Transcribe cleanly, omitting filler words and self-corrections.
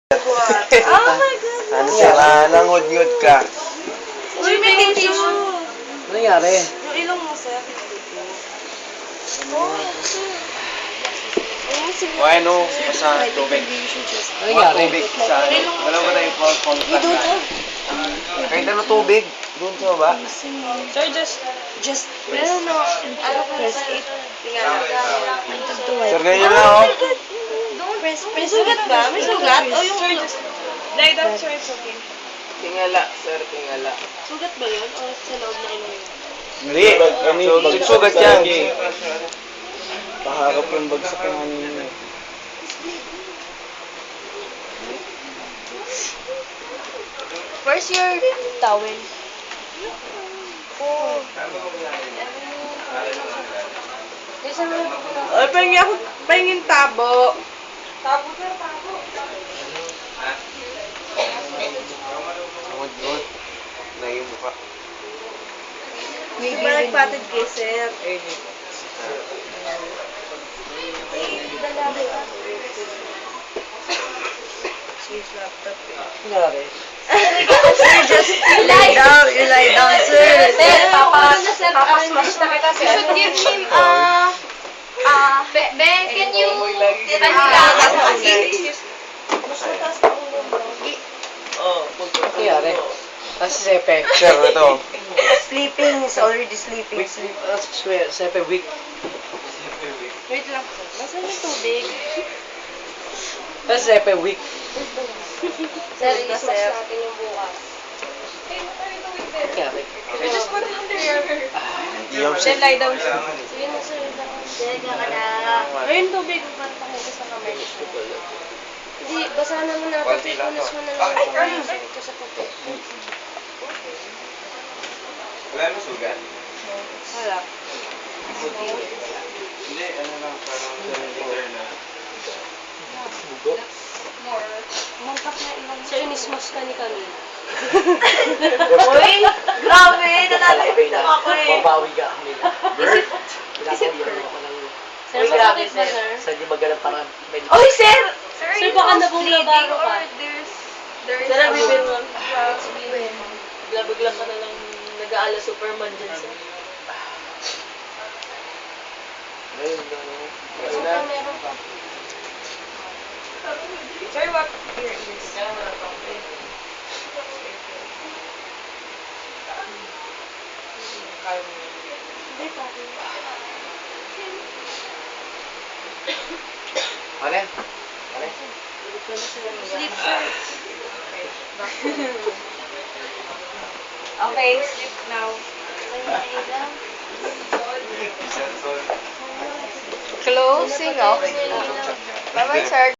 Oh my God! Ano sira? Nangod-ngod ka. Uy, may tissue! Ano nangyari? Yung ilong mo, sir. Oh, sir. Ayun, sige. O ano, sa tubig. Ano nangyari? Tubig sa ano. Alam mo na yung contact na. Kahit ano tubig. Doon sa baba. Sir, just press. Ano press it? Tingnan. Sir, ganyan lang oh. Don't press. May sugat ba? May sugat? O yung sir, just lie down, sir. It's okay. Tingala, sir, tingala. Sugat ba yun? O sa loob na ilong yun? Hindi. Sugat yan. Paharap yung bagsak ng ano yun. Where's your towel? Oh. Ay, pahingin tabo. Tabo, sir, tabo. Nangod-ngod. Naging mukha. Hindi ba nagpatid kay sir? His laptop. Ano nangyari? You lie down, sir. Sir, papasmash na kita, sir. You should give him, Be, can you, Ano nangyari? Nasa sepe. Sir, ito. Sleeping, is already sleeping. Weak. Sepe weak. Wait lang po. Nasaan yung tubig? Nasa sepe weak. sir, i-smash natin yung bukas. Ano nangyari? Sir, just put it under your... Yung Then lie down, sir. Sige na, sir. Sir, ka na. Ayun, tubig. Parang pakigas sa kamay. Hindi, basahan naman natin. Pipunas mo na lang ito. Ayun, ito sa puti. Wala mo sugat? Wala. Hindi, ano lang, parang clear na. Muntak na ilang... Sir, inismas ka ni kanina. Uy, grabe. Nananabig na ako eh. Babawi ka. Bird? Pinapawira ako ng... Sir, grabe, sir. Sa di magalang parang... Uy, sir! Sir, baka nabong-labaro ka. There's Sir, bibin mo. Bigla ka na lang nag-aala Superman dyan, sir. Ayun, Sir, meron pa. Sir, what? Here, yes. Hindi pa. Ano yan? Sleep, sir. Okay, sleep now. Closing off. Bye-bye, sir.